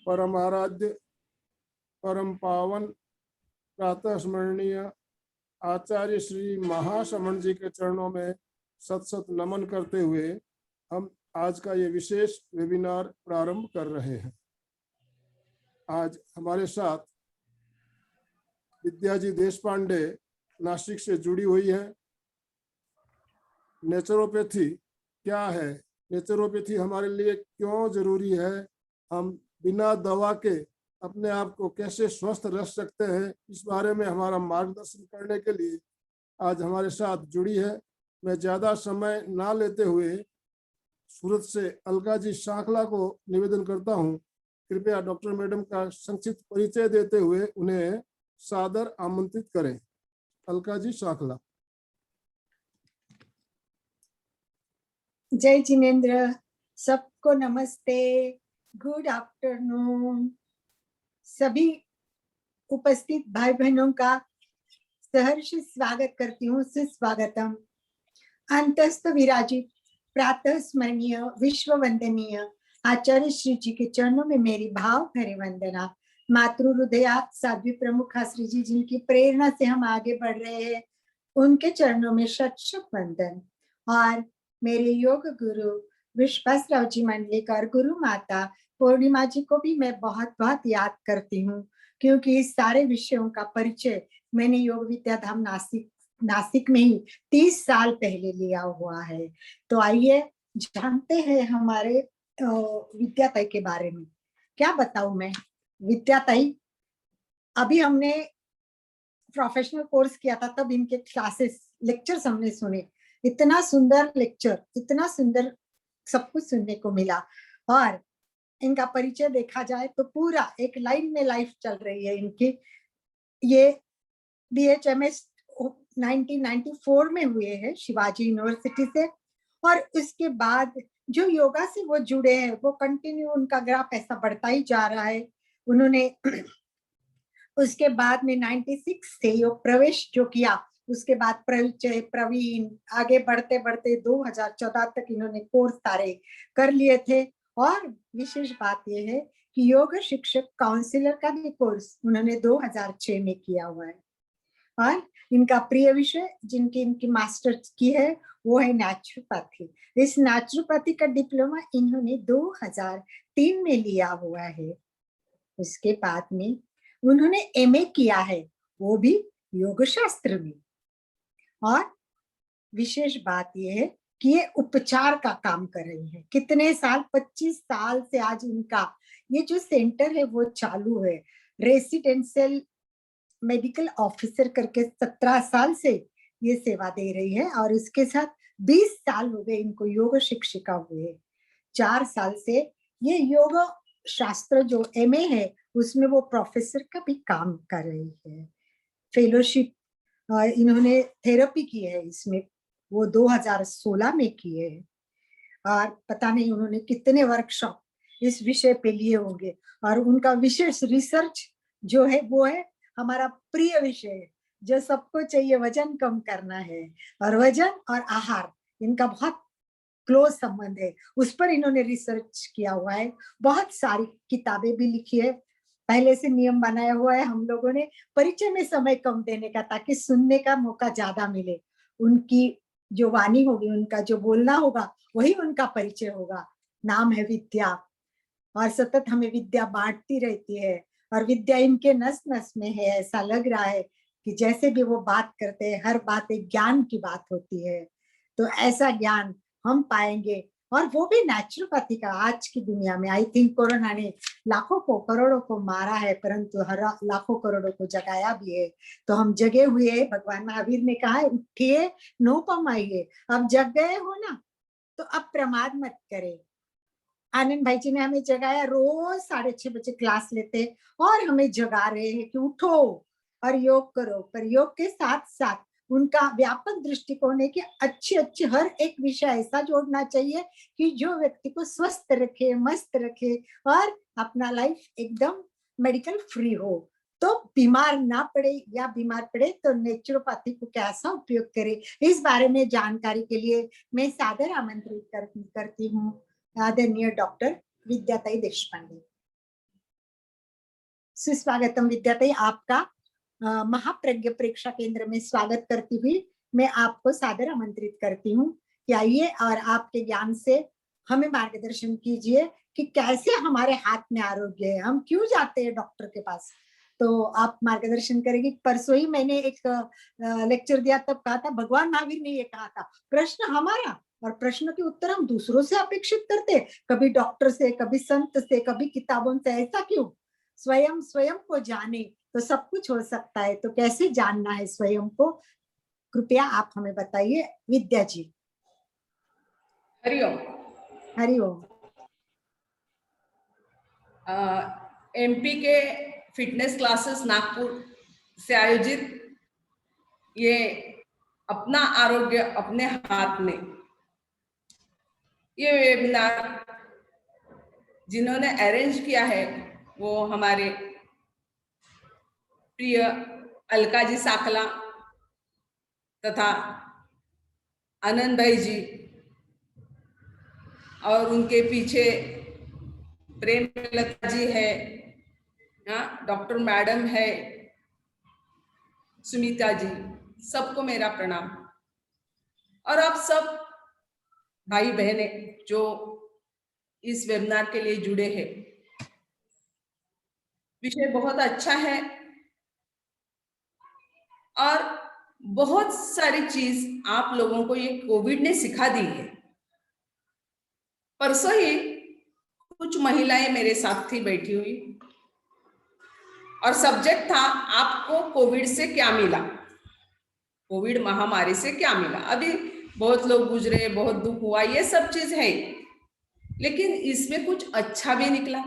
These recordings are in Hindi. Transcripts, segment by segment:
परम आराध्य, परम पावन, प्रातः स्मरणीय आचार्य श्री महाश्रमण जी के चरणों में सत सत नमन करते हुए हम आज का ये विशेष वेबिनार प्रारंभ कर रहे हैं। आज हमारे साथ विद्या जी देशपांडे नासिक से जुड़ी हुई है। नेचुरोपैथी क्या है, नेचुरोपैथी हमारे लिए क्यों जरूरी है, हम बिना दवा के अपने आप को कैसे स्वस्थ रख सकते हैं, इस बारे में हमारा मार्गदर्शन करने के लिए आज हमारे साथ जुड़ी है। मैं ज़्यादा समय ना लेते हुए सूरत से अलका जी शाखला को निवेदन करता हूं, कृपया डॉक्टर मैडम का संक्षिप्त परिचय देते हुए उन्हें सादर आमंत्रित करें। अलका जी शाखला। जय जिनेन्द्र, सबको नमस्ते, गुड आफ्टरनून। सभी उपस्थित भाई बहनों का सहर्ष स्वागत करती हूँ, सुस्वागतम। अंतस्थ विराजित प्रातः स्मरणीय विश्व वंदनीय आचार्य श्री जी के चरणों में मेरी भाव भरे वंदना। मातृ हृदया साध्वी प्रमुखा श्री जी, जिनकी प्रेरणा से हम आगे बढ़ रहे हैं, उनके चरणों में शत शत वंदन। और मेरे योग गुरु विश्वासराव जी मंडलेकर, गुरु माता पूर्णिमा जी को भी मैं बहुत बहुत याद करती हूँ, क्योंकि इस सारे विषयों का परिचय मैंने योग विद्याधाम नासिक में ही 30 साल पहले लिया हुआ है। तो आइए जानते हैं हमारे विद्याताई के बारे में। क्या बताऊं मैं, विद्याताई अभी हमने प्रोफेशनल कोर्स किया था, तब इनके क्लासेस लेक्चर्स हमने सुने। इतना सुंदर लेक्चर, इतना सुंदर सब कुछ सुनने को मिला। और इनका परिचय देखा जाए तो पूरा एक लाइन में लाइफ चल रही है इनकी। ये BHMS 1994 में हुए हैं शिवाजी यूनिवर्सिटी से, और उसके बाद जो योगा से वो जुड़े हैं वो कंटिन्यू, उनका ग्राफ ऐसा बढ़ता ही जा रहा है। उन्होंने उसके बाद में 96 से योग प्रवेश जो किया, उसके बाद परिचय प्रवीण, आगे बढ़ते बढ़ते 2014 तक इन्होंने कोर्स सारे कर लिए थे। और विशेष बात यह है कि योग शिक्षक काउंसिलर का भी कोर्स उन्होंने 2006 में किया हुआ है। और इनका प्रिय विषय जिनकी इनकी मास्टर्स की है वो है नेचुरोपैथी। इस नेचुरोपैथी का डिप्लोमा इन्होंने 2003 में लिया हुआ है। उसके बाद में उन्होंने MA किया है, वो भी योग शास्त्र में। और विशेष बात यह है कि ये उपचार का काम कर रही है। कितने साल, 25 साल से आज इनका ये जो सेंटर है वो चालू है। रेसिडेंशियल मेडिकल ऑफिसर करके 17 साल से ये सेवा दे रही है, और इसके साथ 20 साल हो गए इनको योग शिक्षिका हुए। 4 साल से ये योग शास्त्र जो MA है उसमें वो प्रोफेसर का भी काम कर रही है। फेलोशिप इन्होंने थेरेपी की है इसमें, वो 2016 में की है। और पता नहीं उन्होंने कितने वर्कशॉप इस विषय पे लिए होंगे। और उनका विशेष रिसर्च जो है वो है हमारा प्रिय विषय, जो सबको चाहिए, वजन कम करना है। और वजन और आहार इनका बहुत क्लोज संबंध है, उस पर इन्होंने रिसर्च किया हुआ है। बहुत सारी किताबें भी लिखी है। पहले से नियम बनाया हुआ है हम लोगों ने परिचय में समय कम देने का, ताकि सुनने का मौका ज्यादा मिले। उनकी जो वाणी होगी, उनका जो बोलना होगा, वही उनका परिचय होगा। नाम है विद्या, और सतत हमें विद्या बांटती रहती है। और विद्या इनके नस नस में है। ऐसा लग रहा है कि जैसे भी वो बात करते हैं, हर बात एक ज्ञान की बात होती है। तो ऐसा ज्ञान हम पाएंगे, और वो भी नेचुरोपैथी का। आज की दुनिया में आई थिंक कोरोना ने लाखों को, करोड़ों को मारा है, परंतु हर लाखों करोड़ों को जगाया भी है। तो हम जगे हुए, भगवान महावीर ने कहा है, उठिए नोपम आइए। अब जग गए हो ना, तो अब प्रमाद मत करे। आनंद भाई जी ने हमें जगाया, रोज 6:30 बजे क्लास लेते और हमें जगा रहे हैं कि उठो और योग करो। पर योग के साथ साथ उनका व्यापक दृष्टिकोण है कि अच्छी अच्छी हर एक विषय ऐसा जोड़ना चाहिए कि जो व्यक्ति को स्वस्थ रखे, मस्त रखे, और अपना लाइफ एकदम मेडिकल फ्री हो। तो बीमार ना पड़े, या बीमार पड़े तो नेचुरोपैथी को कैसा उपयोग करे, इस बारे में जानकारी के लिए मैं सादर आमंत्रित करती हूँ आदरणीय डॉक्टर विद्याताई देशपांडे। सुस्वागतम विद्यार्थी, आपका महाप्रज्ञ परीक्षा केंद्र में स्वागत करती हुई मैं आपको सादर आमंत्रित करती हूँ कि आइए और आपके ज्ञान से हमें मार्गदर्शन कीजिए कि कैसे हमारे हाथ में आरोग्य है, हम क्यों जाते हैं डॉक्टर के पास। तो आप मार्गदर्शन करेंगे। परसों ही मैंने एक लेक्चर दिया, तब कहा था, भगवान महावीर ने ये कहा था, प्रश्न हमारा और प्रश्न के उत्तर हम दूसरों से अपेक्षित करते, कभी डॉक्टर से, कभी संत से, कभी किताबों से। ऐसा क्यों? स्वयं स्वयं को जाने तो सब कुछ हो सकता है। तो कैसे जानना है स्वयं को, कृपया आप हमें बताइए विद्या जी। हरिओम। हरिओम। एमपी के फिटनेस क्लासेस नागपुर से आयोजित ये अपना आरोग्य अपने हाथ में, ये वेबिनार जिन्होंने अरेंज किया है वो हमारे प्रिय अलका जी साकला तथा आनंद भाई जी, और उनके पीछे प्रेमलता जी है, डॉक्टर मैडम है, सुमिता जी, सबको मेरा प्रणाम। और आप सब भाई बहने जो इस वेबिनार के लिए जुड़े हैं। विषय बहुत अच्छा है और बहुत सारी चीज आप लोगों को ये कोविड ने सिखा दी है। परसों ही कुछ महिलाएं मेरे साथ थी बैठी हुई और सब्जेक्ट था आपको कोविड से क्या मिला, कोविड महामारी से क्या मिला। अभी बहुत लोग गुजरे, बहुत दुख हुआ, ये सब चीज है, लेकिन इसमें कुछ अच्छा भी निकला।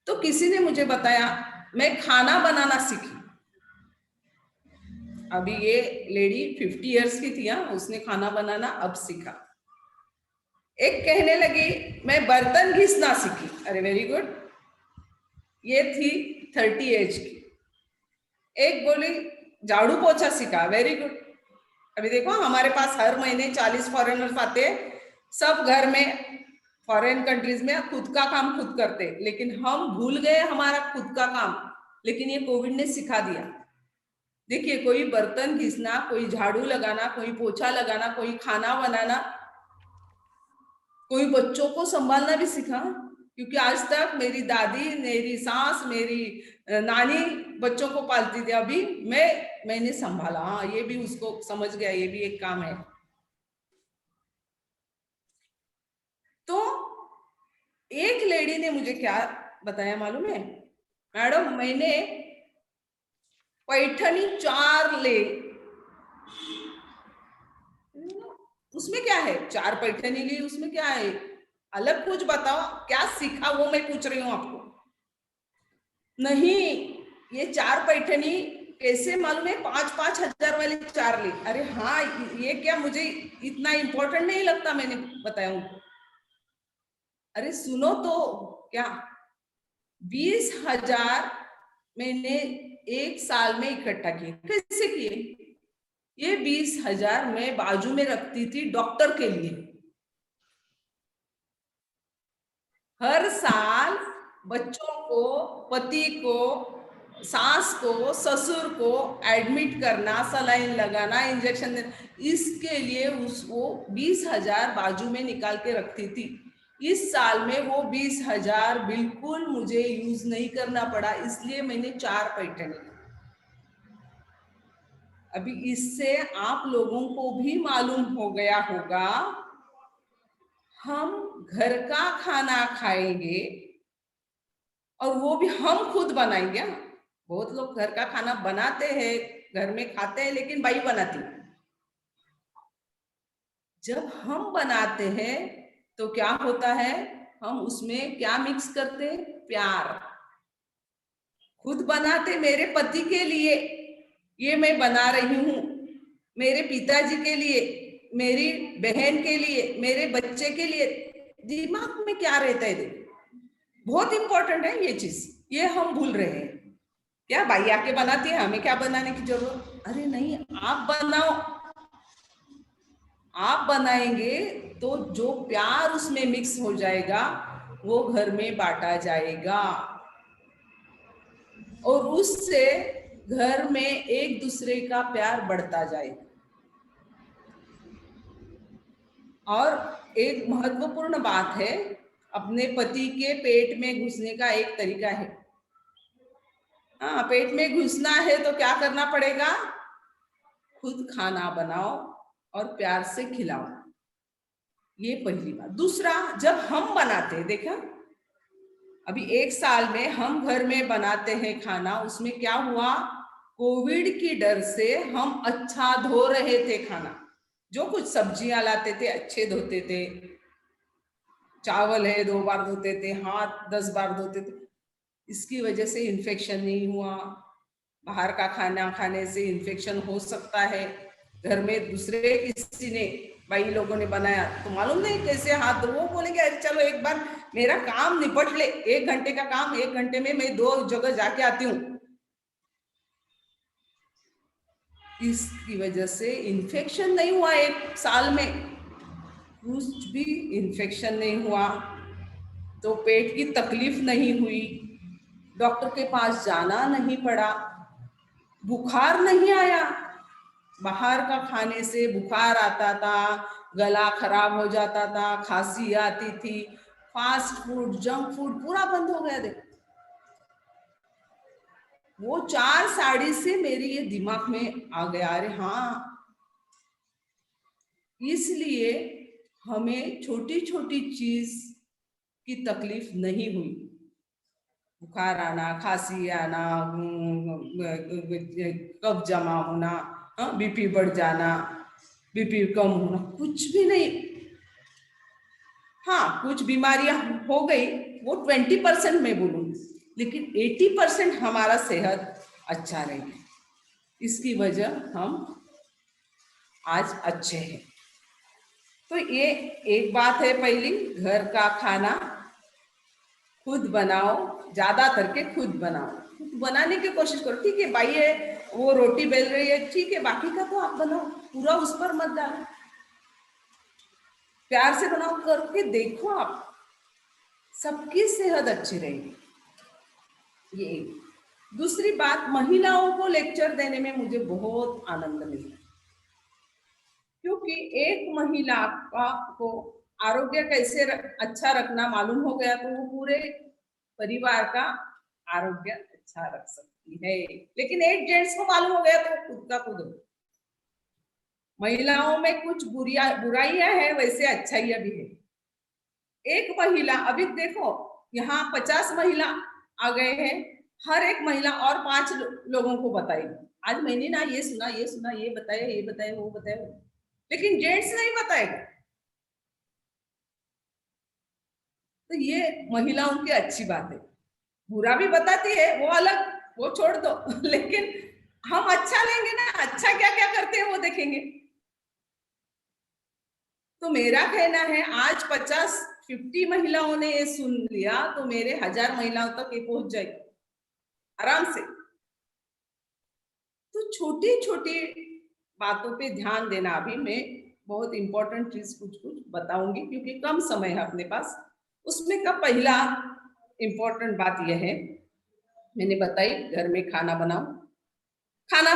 तो किसी ने मुझे बताया, मैं खाना बनाना सीखी। अभी ये लेडी 50 इयर्स की थी, उसने खाना बनाना अब सीखा। एक कहने लगी मैं बर्तन घिसना सीखी। अरे वेरी गुड, ये थी 30 एज की। एक बोली झाड़ू पोछा सीखा, वेरी गुड। अभी देखो हमारे पास हर महीने 40 फॉरेनर्स आते हैं, सब घर में फॉरेन कंट्रीज में खुद का काम खुद करते, लेकिन हम भूल गए हमारा खुद का काम, लेकिन ये कोविड ने सिखा दिया। देखिए, कोई बर्तन घिसना, कोई झाड़ू लगाना, कोई पोछा लगाना, कोई खाना बनाना, कोई बच्चों को संभालना भी सीखा, क्योंकि आज तक मेरी दादी, मेरी सास, मेरी नानी बच्चों को पालती थी, अभी मैंने संभाला। हाँ, ये भी उसको समझ गया, ये भी एक काम है। तो एक लेडी ने मुझे क्या बताया मालूम है, मैडम मैंने पैठनी 4 ले। उसमें क्या है, 4 पैठनी ली, उसमें क्या है, अलग कुछ बताओ, क्या सीखा वो मैं पूछ रही हूं आपको। नहीं, ये 4 पैठनी कैसे मालूम है, 5-5 हजार वाली 4 ली। अरे हाँ, ये क्या मुझे इतना इंपॉर्टेंट नहीं लगता, मैंने बताया उनको। अरे सुनो तो, क्या 20,000 मैंने एक साल में इकट्ठा किए। कैसे किए? ये 20,000 मैं बाजू में रखती थी डॉक्टर के लिए। हर साल बच्चों को, पति को, सास को, ससुर को एडमिट करना, सलाइन लगाना, इंजेक्शन देना, इसके लिए वो 20,000 बाजू में निकाल के रखती थी। इस साल में वो 20,000 बिल्कुल मुझे यूज नहीं करना पड़ा, इसलिए मैंने 4 पैठनी। अभी इससे आप लोगों को भी मालूम हो गया होगा, हम घर का खाना खाएंगे और वो भी हम खुद बनाएंगे। बहुत लोग घर का खाना बनाते हैं, घर में खाते हैं, लेकिन बाई बनाती। जब हम बनाते हैं तो क्या होता है, हम उसमें क्या मिक्स करते हैं, प्यार। खुद बनाते मेरे पति के लिए, ये मैं बना रही हूं, मेरे पिताजी के लिए, मेरी बहन के लिए, मेरे बच्चे के लिए। दिमाग में क्या रहता है, बहुत इंपॉर्टेंट है ये चीज, ये हम भूल रहे हैं। क्या बाई आके बनाती है, हमें क्या बनाने की जरूरत? अरे नहीं, आप बनाओ। आप बनाएंगे तो जो प्यार उसमें मिक्स हो जाएगा वो घर में बांटा जाएगा। और उससे घर में एक दूसरे का प्यार बढ़ता जाए। और एक महत्वपूर्ण बात है, अपने पति के पेट में घुसने का एक तरीका है। हाँ, पेट में घुसना है तो क्या करना पड़ेगा? खुद खाना बनाओ और प्यार से खिलाओ। ये पहली बात। दूसरा, जब हम बनाते, देखा अभी 1 साल में हम घर में बनाते हैं खाना, उसमें क्या हुआ? कोविड की डर से हम अच्छा धो रहे थे खाना। जो कुछ सब्जियां लाते थे अच्छे धोते थे, चावल है 2 बार धोते थे, हाथ 10 बार धोते थे। इसकी वजह से इन्फेक्शन नहीं हुआ। बाहर का खाना खाने से इन्फेक्शन हो सकता है। घर में दूसरे किसी ने, भाई लोगों ने बनाया तो मालूम नहीं कैसे हाथ, वो बोलेंगे अरे चलो एक बार मेरा काम निपट ले, 1 घंटे का काम 1 घंटे में मैं 2 जगह जाके आती हूँ। इसकी वजह से इन्फेक्शन नहीं हुआ। 1 साल में कुछ भी इन्फेक्शन नहीं हुआ, तो पेट की तकलीफ नहीं हुई, डॉक्टर के पास जाना नहीं पड़ा, बुखार नहीं आया। बाहर का खाने से बुखार आता था, गला खराब हो जाता था, खांसी आती थी, फास्ट फूड जंक फूड पूरा बंद हो गया। देखो, वो 4 साड़ी से मेरे ये दिमाग में आ गया, अरे हाँ, इसलिए हमें छोटी छोटी चीज की तकलीफ नहीं हुई। बुखार आना, खांसी आना, कफ जमा होना, बीपी बढ़ जाना, बीपी कम होना, कुछ भी नहीं। हाँ, कुछ बीमारियां हो गई, वो 20% मैं बोलूंगी, लेकिन 80% हमारा सेहत अच्छा रहेगा। इसकी वजह हम आज अच्छे हैं। तो ये एक बात है पहली, घर का खाना खुद बनाओ, ज्यादा करके खुद बनाओ, खुद बनाने की कोशिश करो। ठीक है भाई, है वो रोटी बेल रही है, ठीक है, बाकी का तो आप बनाओ, पूरा उस पर मत डालो, प्यार से बनाओ, करके देखो, आप सबकी सेहत अच्छी रहेगी। ये दूसरी बात, महिलाओं को लेक्चर देने में मुझे बहुत आनंद मिलता है, क्योंकि एक महिला को आरोग्य कैसे अच्छा रखना मालूम हो गया तो वो पूरे परिवार का आरोग्य अच्छा रख सकती है। लेकिन एक जेंट्स को मालूम हो गया तो खुद का खुद हो। महिलाओं में कुछ बुराइयां हैं, वैसे अच्छाइयां भी है। एक महिला, अभी देखो यहाँ 50 महिला आ गए हैं, हर एक महिला और 5 लोगों को बताएगी, आज मैंने ना ये सुना, ये सुना, ये बताया, वो बताया, लेकिन जेंट्स नहीं बताएगा। तो ये महिलाओं की अच्छी बात है। बुरा भी बताती है, वो अलग, वो छोड़ दो, लेकिन हम अच्छा लेंगे ना, अच्छा क्या क्या करते हैं वो देखेंगे। तो मेरा कहना है, आज 50 महिलाओं ने ये सुन लिया तो मेरे 1000 महिलाओं तक ये पहुंच जाएगी आराम से। तो छोटी छोटी बातों पे ध्यान देना, अभी मैं बहुत इंपॉर्टेंट चीज कुछ कुछ बताऊंगी क्योंकि कम समय है अपने पास। उसमें का पहला इंपॉर्टेंट बात यह है, मैंने बताई घर में खाना बनाओ, खाना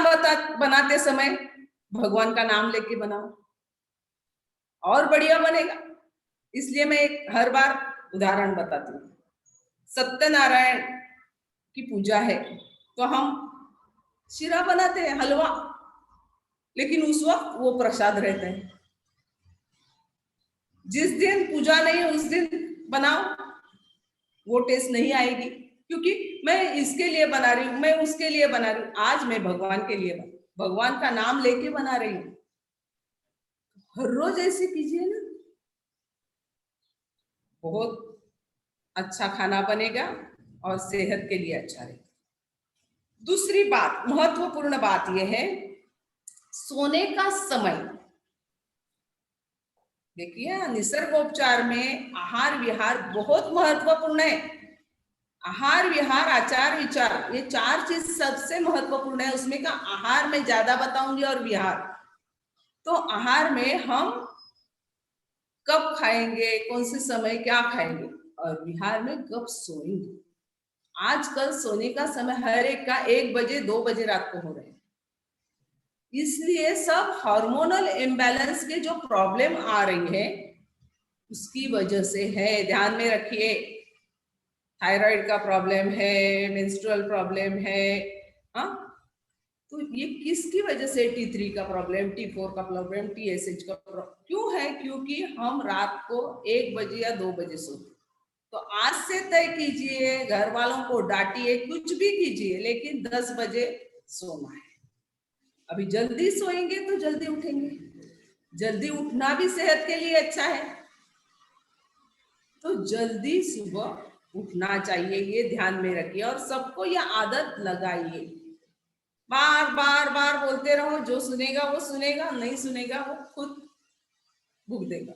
बनाते समय भगवान का नाम लेके बनाओ और बढ़िया बनेगा। इसलिए मैं एक हर बार उदाहरण बताती हूँ। सत्यनारायण की पूजा है तो हम शिरा बनाते हैं, हलवा, लेकिन उस वक्त वो प्रसाद रहता है। जिस दिन पूजा नहीं है उस दिन बनाओ, वो टेस्ट नहीं आएगी, क्योंकि मैं इसके लिए बना रही हूँ, मैं उसके लिए बना रही हूँ। आज मैं भगवान के लिए, भगवान का नाम लेके बना रही हूँ। हर रोज ऐसे कीजिए ना, बहुत अच्छा खाना बनेगा और सेहत के लिए अच्छा रहेगा। दूसरी बात, महत्वपूर्ण बात यह है, सोने का समय। देखिए, निसर्गोपचार में आहार विहार बहुत महत्वपूर्ण है। आहार विहार आचार विचार, ये 4 चीज सबसे महत्वपूर्ण है। उसमें का आहार में ज्यादा बताऊंगी और विहार। तो आहार में हम कब खाएंगे, कौन से समय क्या खाएंगे, और विहार में कब सोएंगे। आजकल सोने का समय हर एक का 1 बजे 2 बजे रात को हो रहे हैं। इसलिए सब हार्मोनल इम्बैलेंस के जो प्रॉब्लम आ रही है उसकी वजह से है। ध्यान में रखिए, थायराइड का प्रॉब्लम है, मेंस्ट्रुअल प्रॉब्लम है, हाँ, तो ये किसकी वजह से T3 का प्रॉब्लम, T4 का प्रॉब्लम, TSH का प्रॉब्लम क्यों है? क्योंकि हम रात को 1 बजे या 2 बजे सोते। तो आज से तय कीजिए, घर वालों को डांटिए, कुछ भी कीजिए, लेकिन 10 बजे सोना है। अभी जल्दी सोएंगे तो जल्दी उठेंगे। जल्दी उठना भी सेहत के लिए अच्छा है, तो जल्दी सुबह उठना चाहिए, ये ध्यान में रखिए और सबको ये आदत लगाइए। बार बार बार बोलते रहो, जो सुनेगा वो सुनेगा, नहीं सुनेगा वो खुद भुग देगा।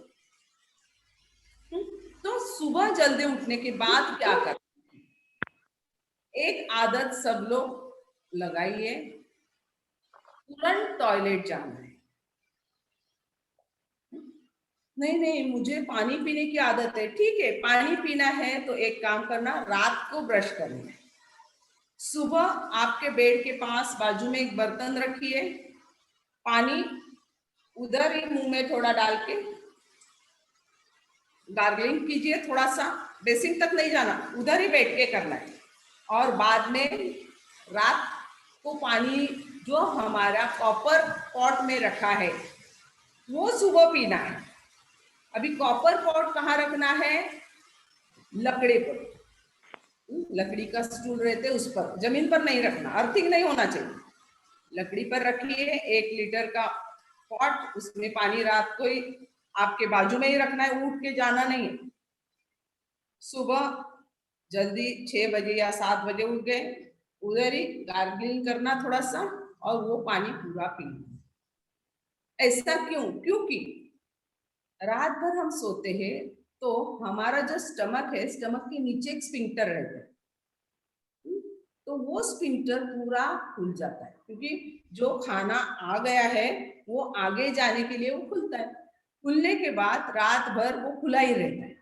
तो सुबह जल्दी उठने के बाद क्या करें? एक आदत सब लोग लगाइए, तुरंत टॉयलेट जाना है। नहीं नहीं, मुझे पानी पीने की आदत है, ठीक है, पानी पीना है तो एक काम करना, रात को ब्रश करना है। सुबह आपके बेड के पास बाजू में एक बर्तन रखिए, पानी उधर ही मुंह में थोड़ा डाल के गार्गलिंग कीजिए, थोड़ा सा, बेसिन तक नहीं जाना, उधर ही बैठ के करना है। और बाद में रात को पानी जो हमारा कॉपर पॉट में रखा है वो सुबह पीना है। अभी कॉपर पॉट कहाँ रखना है? लकड़ी पर, लकड़ी का स्टूल रहते उस पर, जमीन पर नहीं रखना, अर्थिंग नहीं होना चाहिए। लकड़ी पर रखिए, 1 लीटर का पॉट, उसमें पानी रात को ही आपके बाजू में ही रखना है, उठ के जाना नहीं है। सुबह जल्दी 6 बजे या 7 बजे उठ गए, उधर ही गार्गलिंग करना थोड़ा सा और वो पानी पूरा पीना। ऐसा क्यों? क्योंकि रात भर हम सोते हैं तो हमारा जो स्टमक है, स्टमक के नीचे एक स्फिंक्टर रहता है, तो वो स्फिंक्टर पूरा खुल जाता है, क्योंकि जो खाना आ गया है वो आगे जाने के लिए वो खुलता है। खुलने के बाद रात भर वो खुला ही रहता है।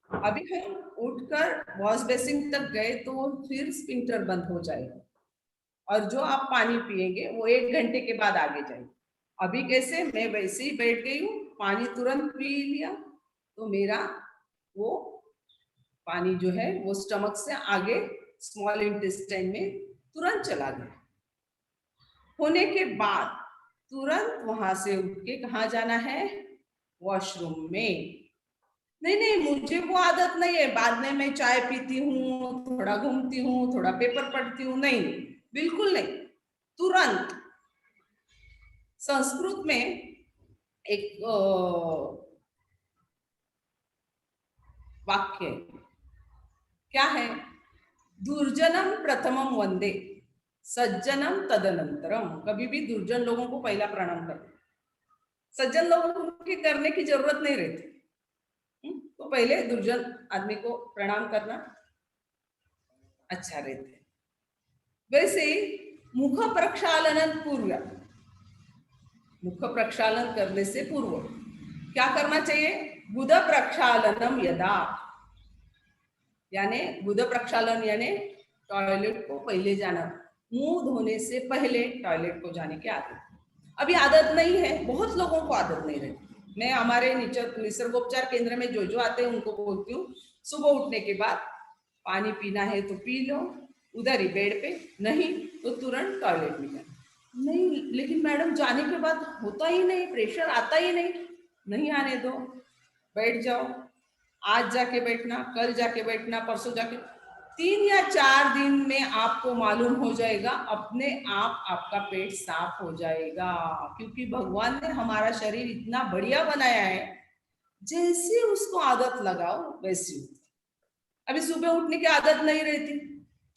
अभी हम उठकर वॉश बेसिन तक गए तो फिर स्फिंक्टर बंद हो जाएगा और जो आप पानी पिएंगे वो 1 घंटे के बाद आगे जाएगा। अभी कैसे, मैं वैसे ही बैठ गई हूँ, पानी तुरंत पी लिया, तो मेरा वो पानी जो है वो स्टमक से आगे स्मॉल इंटेस्टाइन में तुरंत चला गया। होने के बाद तुरंत वहां से उठ के कहाँ जाना है? वॉशरूम में। नहीं नहीं, मुझे वो आदत नहीं है, बाद में मैं चाय पीती हूँ, थोड़ा घूमती हूँ, थोड़ा पेपर पढ़ती हूँ, नहीं, बिल्कुल नहीं, तुरंत। संस्कृत में एक वाक्य क्या है? दुर्जनम प्रथमम वंदे, सज्जनम तदनंतरम। कभी भी दुर्जन लोगों को पहला प्रणाम करते, सज्जन लोगों को करने की जरूरत नहीं रहती, तो पहले दुर्जन आदमी को प्रणाम करना अच्छा रहता है। वैसे मुख प्रक्षालन पूर्व, मुख प्रक्षालन करने से पूर्व क्या करना चाहिए? बुध प्रक्षालनम यदा, यानी बुध प्रक्षालन यानी टॉयलेट को पहले जाना, मुंह धोने से पहले टॉयलेट को जाने की आदत। अभी आदत नहीं है, बहुत लोगों को आदत नहीं रहती। मैं हमारे निसर्गोपचार केंद्र में जो जो आते हैं उनको बोलती हूँ, सुबह उठने के बाद पानी पीना है तो पी लो, उधर ही बेड पे, नहीं तो तुरंत टॉयलेट में जाना। नहीं लेकिन मैडम जाने के बाद होता ही नहीं, प्रेशर आता ही नहीं। नहीं आने दो, बैठ जाओ, आज जाके बैठना, कल जाके बैठना, परसों जाके, 3 या 4 दिन में आपको मालूम हो जाएगा, अपने आप आपका पेट साफ हो जाएगा। क्योंकि भगवान ने हमारा शरीर इतना बढ़िया बनाया है, जैसे उसको आदत लगाओ वैसी। अभी सुबह उठने की आदत नहीं रहती,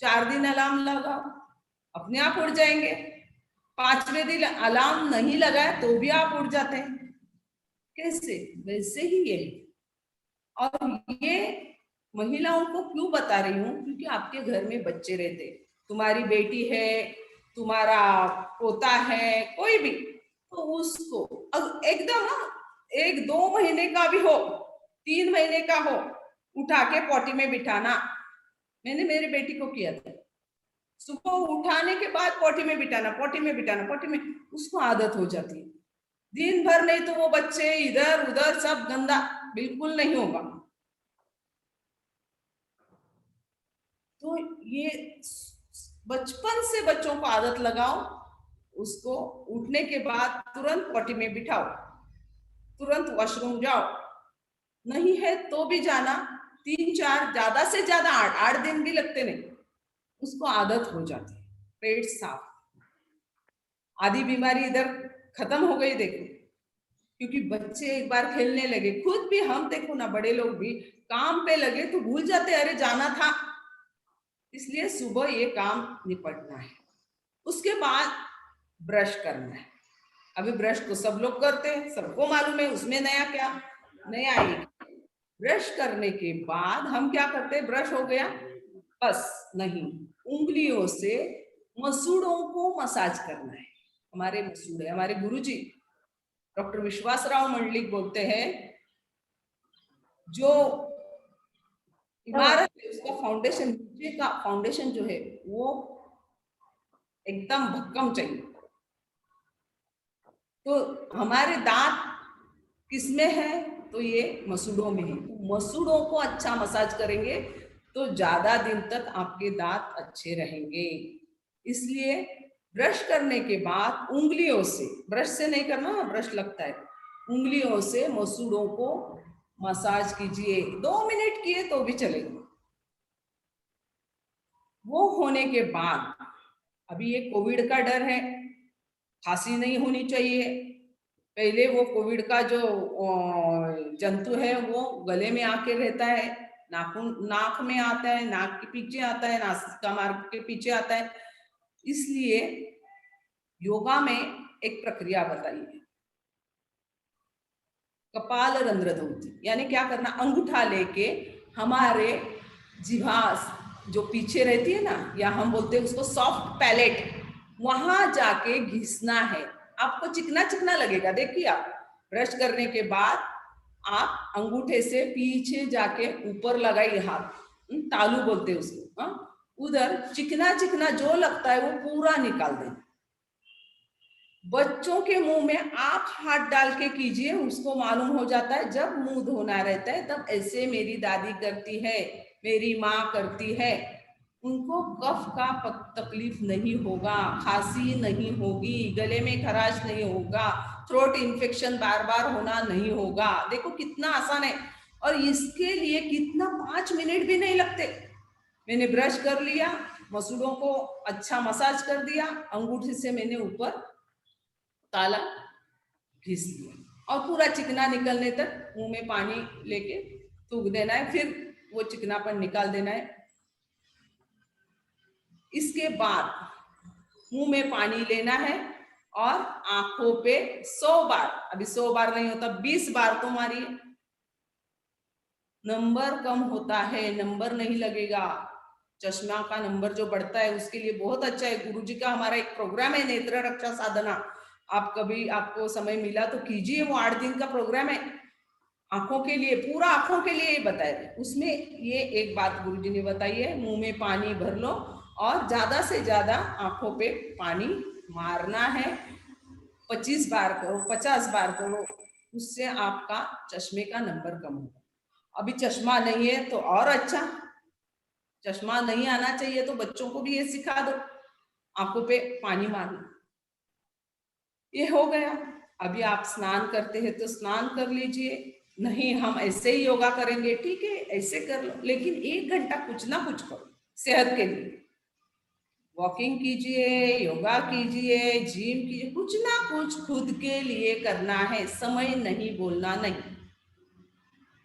4 दिन अलार्म लगाओ, अपने आप उठ जाएंगे। 5वें दिन अलार्म नहीं लगाया तो भी आप उठ जाते हैं। कैसे? वैसे ही ये। और ये महिलाओं को क्यों बता रही हूँ? क्योंकि आपके घर में बच्चे रहते, तुम्हारी बेटी है, तुम्हारा पोता है, कोई भी, तो उसको एकदम 1-2 महीने का भी हो, 3 महीने का हो, उठा के पॉटी में बिठाना, मैंने मेरे बेटी को किया था। सुबह उठाने के बाद पॉटी में बिठाना, पॉटी में बिठाना, पॉटी में, उसको आदत हो जाती है। दिन भर नहीं तो वो बच्चे इधर उधर सब गंदा, बिल्कुल नहीं होगा। तो ये बचपन से बच्चों को आदत लगाओ, उसको उठने के बाद तुरंत पॉटी में बिठाओ, तुरंत वॉशरूम जाओ, नहीं है तो भी जाना, 3-4 ज्यादा से ज्यादा 8 दिन भी लगते नहीं, उसको आदत हो जाती है। पेट साफ, आधी बीमारी इधर खत्म हो गई। देखो, क्योंकि बच्चे एक बार खेलने लगे, खुद भी हम देखो ना, बड़े लोग भी काम पे लगे तो भूल जाते, अरे जाना था। इसलिए सुबह ये काम निपटना है। उसके बाद ब्रश करना है। अभी ब्रश तो सब लोग करते हैं, सबको मालूम है, उसमें नया क्या, नया ही। ब्रश करने के बाद हम क्या करते हैं, ब्रश हो गया बस नहीं, उंगलियों से मसूड़ों को मसाज करना है। हमारे मसूड़े, हमारे गुरुजी डॉक्टर विश्वासराव मंडलिक बोलते हैं, जो इमारत है उसका फाउंडेशन, नीचे का फाउंडेशन जो है वो एकदम भक्कम चाहिए। तो हमारे दांत किसमें है, तो ये मसूड़ों में है। मसूड़ों को अच्छा मसाज करेंगे तो ज्यादा दिन तक आपके दांत अच्छे रहेंगे। इसलिए ब्रश करने के बाद उंगलियों से, ब्रश से नहीं करना, ब्रश लगता है, उंगलियों से मसूड़ों को मसाज कीजिए। 2 मिनट किए तो भी चलेगा। वो होने के बाद, अभी ये कोविड का डर है, खांसी नहीं होनी चाहिए। पहले वो कोविड का जो जंतु है वो गले में आके रहता है, नाखून, नाक में आता है, नाक के पीछे आता है, नासिका मार्ग के पीछे आता है। इसलिए योगा में एक प्रक्रिया बताइए, कपाल रंध्र धोती, यानी क्या करना, अंगूठा लेके हमारे जिह्वा जो पीछे रहती है ना, या हम बोलते हैं उसको सॉफ्ट पैलेट, वहां जाके घिसना है। आपको चिकना चिकना लगेगा। देखिए, आप ब्रश करने के बाद आप अंगूठे से पीछे जाके ऊपर लगाइए हाथ, तालू बोलते हैं उसको, उधर चिकना चिकना जो लगता है वो पूरा निकाल दें। बच्चों के मुंह में आप हाथ डाल के कीजिए, उसको मालूम हो जाता है जब मुंह धोना रहता है तब ऐसे मेरी दादी करती है, मेरी माँ करती है। उनको कफ का तकलीफ नहीं होगा, खांसी नहीं होगी, गले में खराश नहीं होगा, थ्रोट इन्फेक्शन बार बार होना नहीं होगा। देखो कितना आसान है, और इसके लिए कितना 5 मिनट भी नहीं लगते। मैंने ब्रश कर लिया, मसूड़ों को अच्छा मसाज कर दिया, अंगूठे से मैंने ऊपर ताला घिस लिया, और पूरा चिकना निकलने तक मुंह में पानी लेके थूक देना है, फिर वो चिकनापन निकाल देना है। इसके बाद मुंह में पानी लेना है और आंखों पे 100 बार, अभी 100 बार नहीं होता, 20 बार तो मारिए। नंबर कम होता है, नंबर नहीं लगेगा। चश्मा का नंबर जो बढ़ता है उसके लिए बहुत अच्छा है। गुरुजी का हमारा एक प्रोग्राम है, नेत्र रक्षा साधना, आप कभी आपको समय मिला तो कीजिए। वो 8 दिन का प्रोग्राम है, आंखों के लिए, पूरा आंखों के लिए बताया। उसमें ये एक बात गुरुजी ने बताई है, मुंह में पानी भर लो और ज्यादा से ज्यादा आंखों पे पानी मारना है। 25 बार करो, 50 बार करो, उससे आपका चश्मे का नंबर कम होगा। अभी चश्मा नहीं है तो और अच्छा, चश्मा नहीं आना चाहिए तो बच्चों को भी ये सिखा दो, आंखों पे पानी मारना। ये हो गया। अभी आप स्नान करते हैं तो स्नान कर लीजिए, नहीं हम ऐसे ही योगा करेंगे, ठीक है ऐसे कर लो, लेकिन 1 घंटा कुछ ना कुछ करो सेहत के लिए। वॉकिंग कीजिए, योगा कीजिए, जिम कीजिए, कुछ ना कुछ खुद के लिए करना है। समय नहीं बोलना नहीं,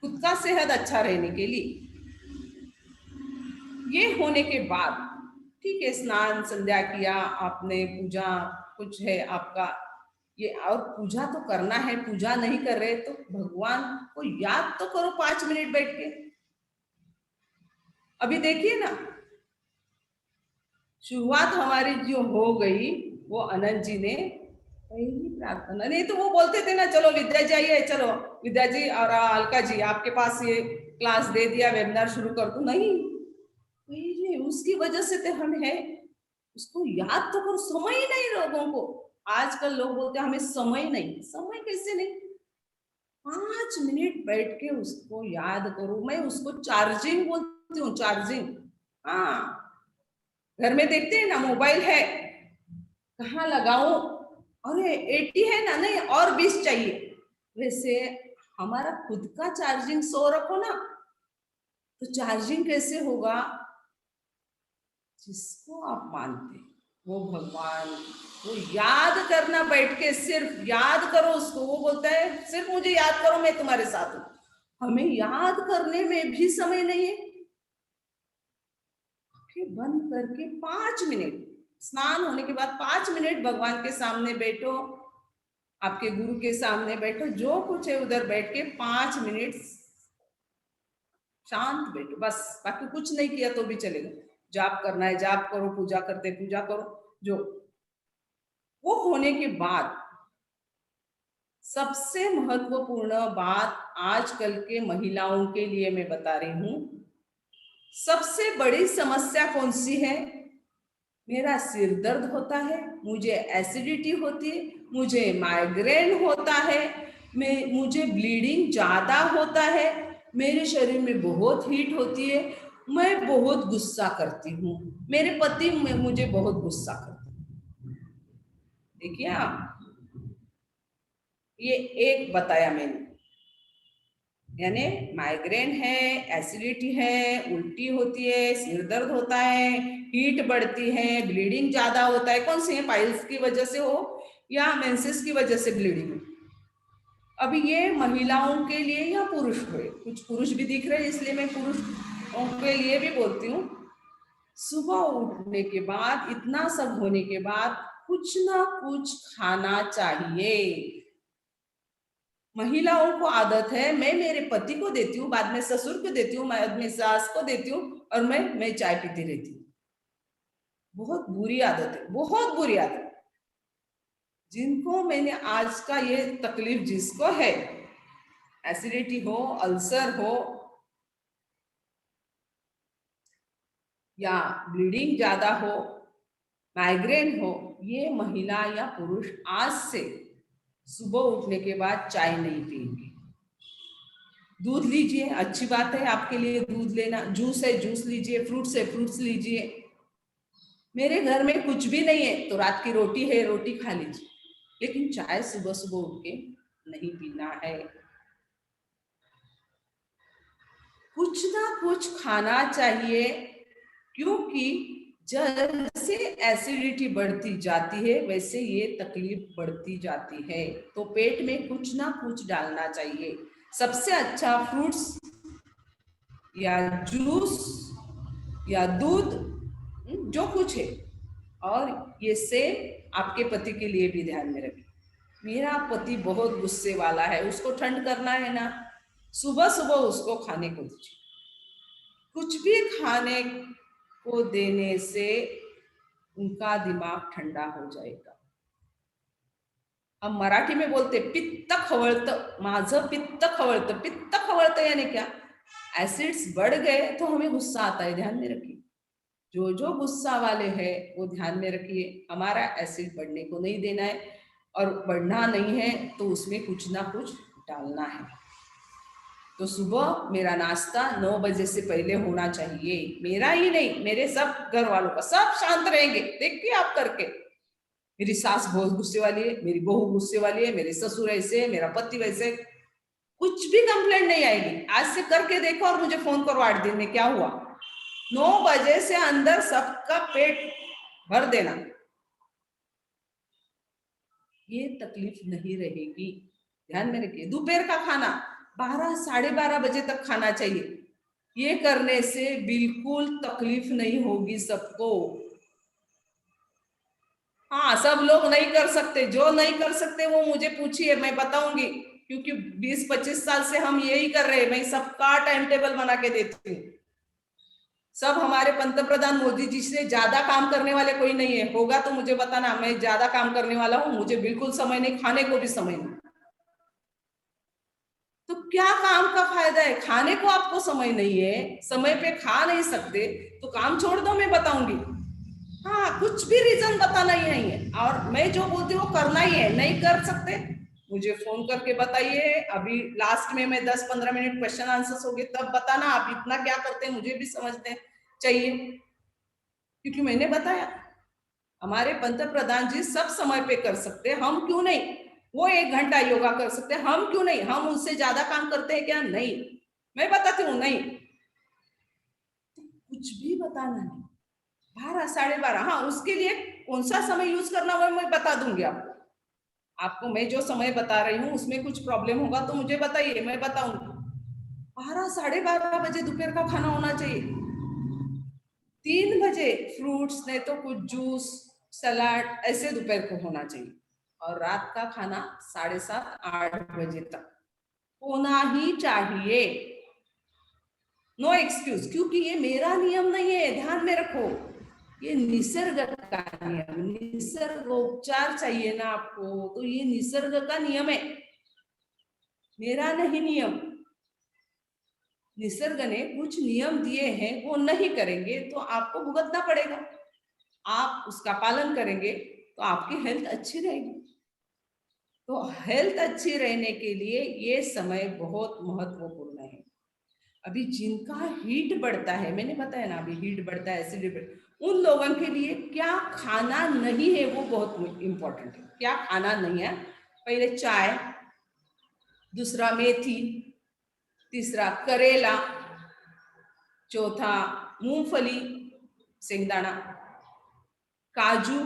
खुद का सेहत अच्छा रहने के लिए। ये होने के बाद ठीक है, स्नान संध्या किया आपने, पूजा कुछ है आपका ये, और पूजा तो करना है। पूजा नहीं कर रहे तो भगवान को याद तो करो 5 मिनट बैठ के। अभी देखिए ना, शुरुआत हमारी जो हो गई वो अनंत जी ने पहली प्रार्थना, नहीं तो वो बोलते थे ना चलो विद्या जी आइए, चलो विद्या जी और अलका जी आपके पास ये क्लास दे दिया, वेबिनार शुरू कर दो। नहीं, नहीं, उसकी वजह से तो हम है, उसको याद तो करो, समय ही नहीं लोगों को। आजकल लोग बोलते हैं हमें समय नहीं, समय कैसे नहीं, 5 मिनट बैठ के उसको याद करो। मैं उसको चार्जिंग बोलती हूँ, चार्जिंग। हाँ, घर में देखते हैं ना, मोबाइल है, कहाँ लगाऊं, अरे 80 है ना, नहीं और 20 चाहिए। वैसे हमारा खुद का चार्जिंग 100 रखो ना, तो चार्जिंग कैसे होगा? जिसको आप मानते वो भगवान, वो याद करना, बैठ के सिर्फ याद करो उसको। वो बोलता है सिर्फ मुझे याद करो, मैं तुम्हारे साथ हूं। हमें याद करने में भी समय नहीं है। आंखें बंद करके 5 मिनट, स्नान होने के बाद 5 मिनट भगवान के सामने बैठो, आपके गुरु के सामने बैठो, जो कुछ है उधर बैठ के 5 मिनट शांत बैठो बस। बाकी कुछ नहीं किया तो भी चलेगा, जाप करना है जाप करो, पूजा करते पूजा करो। जो वो होने के बाद सबसे महत्वपूर्ण बात आजकल के महिलाओं के लिए मैं बता रही हूं। सबसे बड़ी समस्या कौन सी है? मेरा सिर दर्द होता है, मुझे एसिडिटी होती है, मुझे माइग्रेन होता है, मुझे ब्लीडिंग ज्यादा होता है, मेरे शरीर में बहुत हीट होती है, मैं बहुत गुस्सा करती हूँ, मेरे पति मुझे बहुत गुस्सा करते हैं। देखिए आप, ये एक बताया मैंने, यानी माइग्रेन है, एसिडिटी है, उल्टी होती है, सिर दर्द होता है, हीट बढ़ती है, ब्लीडिंग ज्यादा होता है। कौन सी है? पाइल्स की वजह से हो या मेंसेस की वजह से ब्लीडिंग हो। अभी ये महिलाओं के लिए या पुरुष हुए, कुछ पुरुष भी दिख रहे हैं इसलिए मैं पुरुषों के लिए भी बोलती हूँ। सुबह उठने के बाद, इतना सब होने के बाद कुछ ना कुछ खाना चाहिए। महिलाओं को आदत है, मैं मेरे पति को देती हूँ, बाद में ससुर को देती हूँ, बाद में सास को देती हूँ, और मैं चाय पीती रहती हूँ। बहुत बुरी आदत है, बहुत बुरी आदत। जिनको मैंने आज का ये तकलीफ, जिसको है एसिडिटी हो, अल्सर हो या ब्लीडिंग ज्यादा हो, माइग्रेन हो, ये महिला या पुरुष आज से सुबह उठने के बाद चाय नहीं पिएंगे। दूध लीजिए, अच्छी बात है आपके लिए दूध लेना, जूस है जूस लीजिए, फ्रूट्स है फ्रूट्स लीजिए। मेरे घर में कुछ भी नहीं है तो रात की रोटी है, रोटी खा लीजिए, लेकिन चाय सुबह सुबह उठ के नहीं पीना है। कुछ ना कुछ खाना चाहिए, क्योंकि जैसे एसिडिटी बढ़ती जाती है वैसे ये तकलीफ बढ़ती जाती है। तो पेट में कुछ ना कुछ डालना चाहिए। सबसे अच्छा फ्रूट्स या जूस या दूध, जो कुछ है। और ये से आपके पति के लिए भी ध्यान में रखें। मेरा पति बहुत गुस्से वाला है, उसको ठंड करना है ना, सुबह सुबह उसको खाने को दीजिए। कुछ भी खाने को देने से उनका दिमाग ठंडा हो जाएगा। हम मराठी में बोलते पित्त खवळतं, माझं पित्त खवळतं। पित्त खवळतं यानी क्या? एसिड्स बढ़ गए तो हमें गुस्सा आता है, ध्यान में रखिए। जो गुस्सा वाले हैं वो ध्यान में रखिए, हमारा एसिड बढ़ने को नहीं देना है, और बढ़ना नहीं है तो उसमें कुछ ना कुछ डालना है। तो सुबह मेरा नाश्ता 9 बजे से पहले होना चाहिए, मेरा ही नहीं, मेरे सब घर वालों का। सब शांत रहेंगे, देखिए आप करके। मेरी सास बहुत गुस्से वाली है, मेरी बहू गुस्से वाली है, मेरे ससुर ऐसे, मेरा पति वैसे, कुछ भी कंप्लेंट नहीं आएगी। आज से करके देखो और मुझे फोन करो 8 दिन में क्या हुआ। 9 बजे से अंदर सबका पेट भर देना, ये तकलीफ नहीं रहेगी। ध्यान में रखिए। दोपहर का खाना 12 साढ़े 12 बजे तक खाना चाहिए। ये करने से बिल्कुल तकलीफ नहीं होगी सबको। हाँ, सब लोग नहीं कर सकते, जो नहीं कर सकते वो मुझे पूछिए, मैं बताऊंगी, क्योंकि 20-25 साल से हम यही कर रहे हैं। मैं सबका टाइम टेबल बना के देती हूँ। सब हमारे पंतप्रधान मोदी जी से ज्यादा काम करने वाले कोई नहीं है, होगा तो मुझे बताना, मैं ज्यादा काम करने वाला हूँ, मुझे बिल्कुल समय नहीं, खाने को भी समय नहीं। तो क्या काम का फायदा है? खाने को आपको समय नहीं है, समय पे खा नहीं सकते, तो काम छोड़ दो, मैं बताऊंगी। हाँ, कुछ भी रीजन बताना ही नहीं है, और मैं जो बोलती हूँ वो करना ही है। नहीं कर सकते, मुझे फोन करके बताइए। अभी लास्ट में मैं 10-15 मिनट क्वेश्चन आंसर्स हो गए, तब बताना आप इतना क्या करते हैं, मुझे भी समझते चाहिए। क्योंकि मैंने बताया हमारे पंत प्रधान जी सब समय पे कर सकते हैं, हम क्यों नहीं? वो 1 घंटा योगा कर सकते हैं, हम क्यों नहीं? हम उनसे ज्यादा काम करते हैं क्या? नहीं। मैं बताती हूँ, नहीं, कुछ भी बताना नहीं। 12, 12:30, हाँ, उसके लिए कौन सा समय यूज करना वो मैं बता दूंगी आपको। आपको मैं जो समय बता रही हूँ उसमें कुछ प्रॉब्लम होगा तो मुझे बताइए, मैं बताऊंगी। 12, 12:30 बजे दोपहर का खाना होना चाहिए। 3 बजे फ्रूट्स, नहीं तो कुछ जूस, सलाद, ऐसे दोपहर को होना चाहिए। और रात का खाना 7:30, 8 बजे तक होना ही चाहिए। नो एक्सक्यूज, क्योंकि ये मेरा नियम नहीं है, ध्यान में रखो। ये निसर्ग का नियम, निसर्गोपचार चाहिए ना आपको, तो ये निसर्ग का नियम है, मेरा नहीं नियम। निसर्ग ने कुछ नियम दिए हैं, वो नहीं करेंगे तो आपको भुगतना पड़ेगा। आप उसका पालन करेंगे तो आपकी हेल्थ अच्छी रहेगी। तो हेल्थ अच्छी रहने के लिए ये समय बहुत महत्वपूर्ण है। अभी जिनका हीट बढ़ता है, मैंने बताया ना, अभी हीट बढ़ता है, एसिडिटी, उन लोगों के लिए क्या खाना नहीं है वो बहुत इंपॉर्टेंट है। क्या खाना नहीं है? पहले चाय, दूसरा मेथी, तीसरा करेला, चौथा मूंगफली, शेंगदाना, काजू,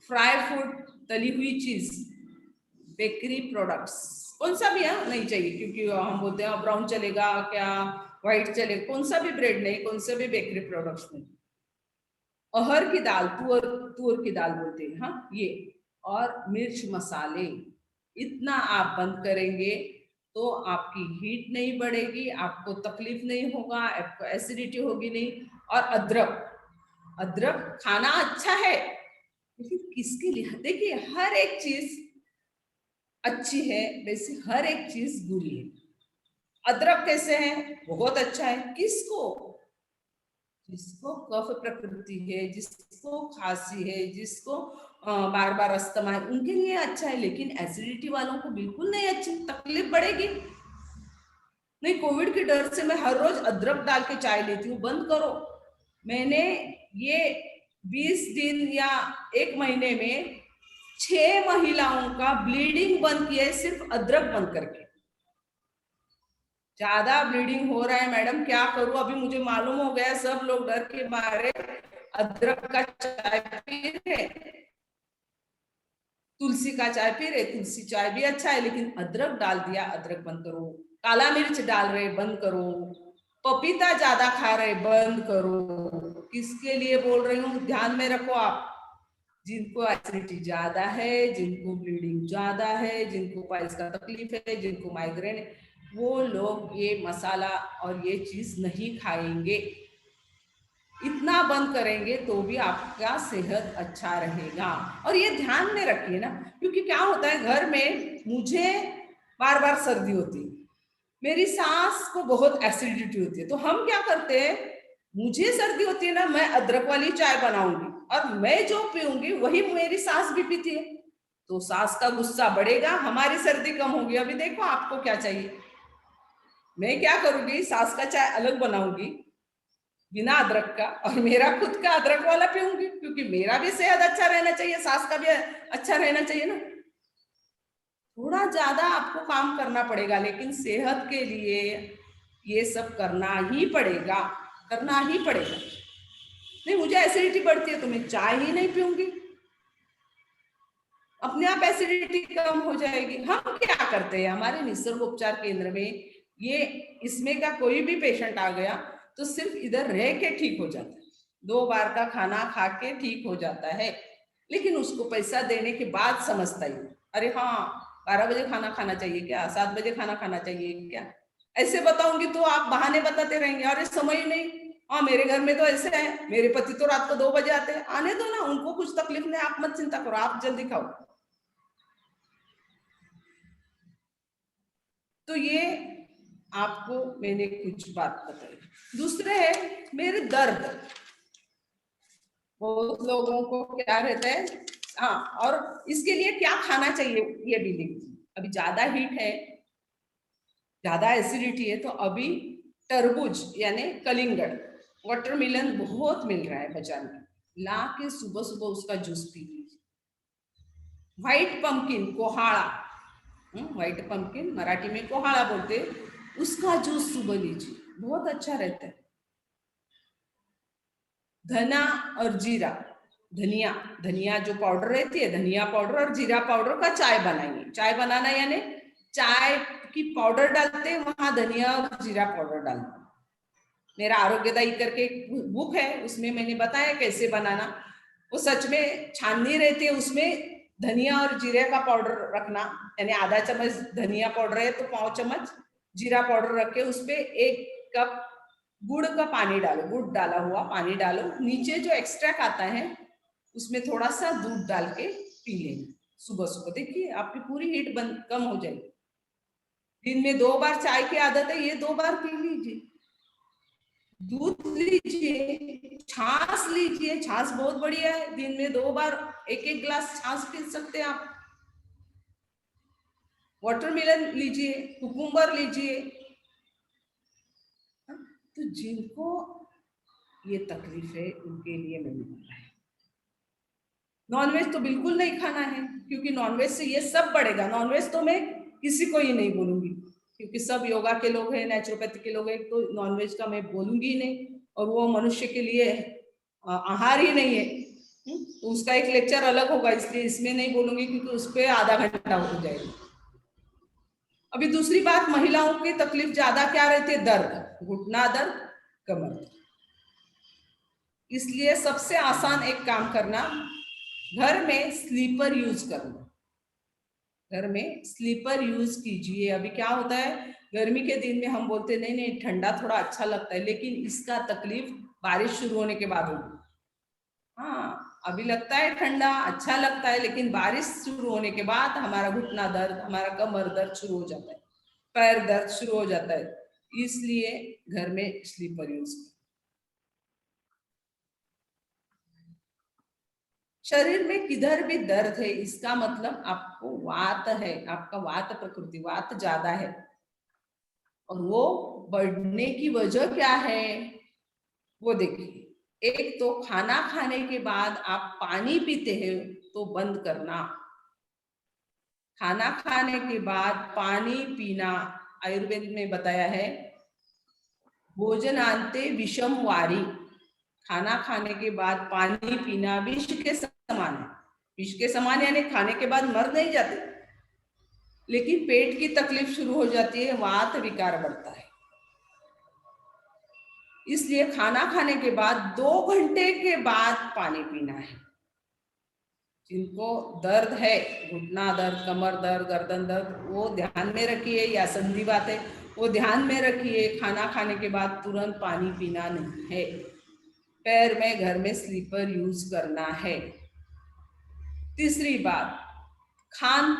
फ्राई फूड, तली हुई चीज, बेकरी प्रोडक्ट्स, कौन सा भी नहीं चाहिए, क्योंकि हम बोलते हैं ब्राउन चलेगा क्या, व्हाइट चलेगा, कौन सा भी ब्रेड नहीं, कौन सा भी बेकरी प्रोडक्ट्स नहीं। अरहर की दाल, तुअर की दाल बोलते हैं, हाँ, ये, और मिर्च मसाले, इतना आप बंद करेंगे तो आपकी हीट नहीं बढ़ेगी, आपको तकलीफ नहीं होगा, आपको एसिडिटी होगी नहीं। और अदरक, अदरक खाना अच्छा है, लेकिन किसके लिए? देखिए, हर एक चीज अच्छी है, वैसे हर एक चीज बुरी है। अदरक कैसे है? बहुत अच्छा है। किसको? जिसको कफ प्रकृति है, जिसको खांसी है, जिसको बार बार अस्थमा है, उनके लिए अच्छा है। लेकिन एसिडिटी वालों को बिल्कुल नहीं अच्छी, तकलीफ बढ़ेगी। नहीं, कोविड के डर से मैं हर रोज अदरक डाल के चाय लेती हूँ, बंद करो। मैंने ये 20 दिन या 1 महीने में 6 महिलाओं का ब्लीडिंग बंद किया है, सिर्फ अदरक बंद करके। ज्यादा ब्लीडिंग हो रहा है मैडम, क्या करूं? अभी मुझे मालूम हो गया, सब लोग डर के मारे अदरक का चाय पी रहे, तुलसी का चाय पी रहे। तुलसी चाय भी अच्छा है, लेकिन अदरक डाल दिया, अदरक बंद करो। काला मिर्च डाल रहे, बंद करो। पपीता ज्यादा खा रहे, बंद करो। किसके लिए बोल रही हूँ, ध्यान में रखो आप। जिनको एसिडिटी ज्यादा है, जिनको ब्लीडिंग ज्यादा है, जिनको पाइल्स का तकलीफ है, जिनको माइग्रेन है, वो लोग ये मसाला और ये चीज नहीं खाएंगे। इतना बंद करेंगे तो भी आपका सेहत अच्छा रहेगा। और ये ध्यान में रखिए ना, क्योंकि क्या होता है, घर में मुझे बार बार सर्दी होती है, मेरी सास को बहुत एसिडिटी होती है, तो हम क्या करते हैं, मुझे सर्दी होती है ना, मैं अदरक वाली चाय बनाऊंगी, और मैं जो पीऊंगी वही मेरी सास भी पीती है, तो सास का गुस्सा बढ़ेगा, हमारी सर्दी कम होगी। अभी देखो आपको क्या चाहिए, मैं क्या करूंगी, सास का चाय अलग बनाऊंगी बिना अदरक का, और मेरा खुद का अदरक वाला पीऊंगी, क्योंकि मेरा भी सेहत अच्छा रहना चाहिए, सास का भी अच्छा रहना चाहिए ना। थोड़ा ज्यादा आपको काम करना पड़ेगा, लेकिन सेहत के लिए ये सब करना ही पड़ेगा, करना ही पड़ेगा। नहीं, मुझे एसिडिटी बढ़ती है तो मैं चाय ही नहीं पीऊंगी, अपने आप एसिडिटी कम हो जाएगी। हम क्या करते हैं, हमारे निसर्ग उपचार केंद्र में ये, इसमें का कोई भी पेशेंट आ गया तो सिर्फ इधर रह के ठीक हो जाता है, 2 बार का खाना खा के ठीक हो जाता है। लेकिन उसको पैसा देने के बाद समझता ही, अरे हाँ, 12 बजे खाना खाना चाहिए क्या, 7 बजे खाना खाना चाहिए क्या, ऐसे बताऊंगी तो आप बहाने बताते रहेंगे, अरे समय ही नहीं, हाँ मेरे घर में तो ऐसे है, मेरे पति तो रात को 2 बजे आते हैं। आने दो ना, उनको कुछ तकलीफ नहीं, आप मत चिंता करो, आप जल्दी खाओ। तो ये आपको मैंने कुछ बात बताई। दूसरे है मेरे दर्द। बहुत लोगों को क्या रहता है, हाँ, और इसके लिए क्या खाना चाहिए ये भी लिख दी। अभी ज्यादा हीट है, ज्यादा एसिडिटी है, तो अभी तरबूज यानी कलिंगड़, वाटरमेलन बहुत मिल रहा है बाजार में, ला के सुबह सुबह उसका जूस पी लीजिए। व्हाइट पंपकिन, कोहाड़ा, व्हाइट पंपकिन मराठी में कोहाड़ा बोलते, उसका जूस सुबह लीजिए, बहुत अच्छा रहता है। धना और जीरा, धनिया, धनिया जो पाउडर रहती है, धनिया पाउडर और जीरा पाउडर का चाय बनाइए। चाय बनाना यानी चाय की पाउडर डालते हैं, वहां धनिया और जीरा पाउडर डालते। मेरा आरोग्यदायी करके एक बुक है, उसमें मैंने बताया कैसे बनाना। वो सच में छाननी रहती है, उसमें धनिया और जीरे का पाउडर रखना, यानी आधा चम्मच धनिया पाउडर है तो 5 चम्मच जीरा पाउडर रख के उस पर 1 कप गुड़ का पानी डालो, गुड़ डाला हुआ पानी डालो, नीचे जो एक्सट्रैक्ट आता है उसमें थोड़ा सा दूध डाल के पी लेना सुबह सुबह। देखिए आपकी पूरी हीट कम हो जाएगी। दिन में 2 बार चाय की आदत है, ये 2 बार पी लीजिए। दूध लीजिए, छाछ लीजिए, छाछ बहुत बढ़िया है, दिन में 2 बार 1-1 गिलास छाछ पी सकते हैं आप। वाटरमेलन लीजिए, कुकुम्बर लीजिए। तो जिनको ये तकलीफ है उनके लिए मैंने बताया। नॉनवेज तो बिल्कुल नहीं खाना है, क्योंकि नॉनवेज से ये सब बढ़ेगा। नॉनवेज तो मैं किसी को ही नहीं बोलूंगी, क्योंकि सब योगा के लोग हैं, नेचुरोपैथी के लोग हैं, तो नॉनवेज का मैं बोलूंगी ही नहीं, और वो मनुष्य के लिए आहार ही नहीं है। तो उसका एक लेक्चर अलग होगा, इसलिए इसमें नहीं बोलूंगी, क्योंकि उस पर आधा घंटा हो जाएगा। अभी दूसरी बात, महिलाओं की तकलीफ ज्यादा क्या रहती है? दर्द, घुटना दर्द, कमर दर्द। इसलिए सबसे आसान एक काम करना, घर में स्लीपर यूज करना। घर में स्लीपर यूज कीजिए। अभी क्या होता है, गर्मी के दिन में हम बोलते नहीं नहीं ठंडा थोड़ा अच्छा लगता है, लेकिन इसका तकलीफ बारिश शुरू होने के बाद होगी। हाँ, अभी लगता है ठंडा अच्छा लगता है, लेकिन बारिश शुरू होने के बाद हमारा घुटना दर्द, हमारा कमर दर्द शुरू हो जाता है, पैर दर्द शुरू हो जाता है। इसलिए घर में स्लीपर यूज। शरीर में किधर भी दर्द है, इसका मतलब आपको वात है, आपका वात प्रकृति, वात ज्यादा है। और वो बढ़ने की वजह क्या है वो देखिए। एक तो खाना खाने के बाद आप पानी पीते हैं तो बंद करना। खाना खाने के बाद पानी पीना, आयुर्वेद में बताया है, भोजनांते विषम वारी। खाना खाने के बाद पानी पीना विष के समान है। विष के समान यानी खाने के बाद मर नहीं जाते, लेकिन पेट की तकलीफ शुरू हो जाती है, वात विकार बढ़ता है। इसलिए खाना खाने के बाद 2 घंटे के बाद पानी पीना है। जिनको दर्द है, घुटना दर्द, कमर दर्द, गर्दन दर्द, वो ध्यान में रखिए, या संधि बात है वो ध्यान में रखिए, खाना खाने के बाद तुरंत पानी पीना नहीं है। पैर में घर में स्लीपर यूज करना है। तीसरी बात, खान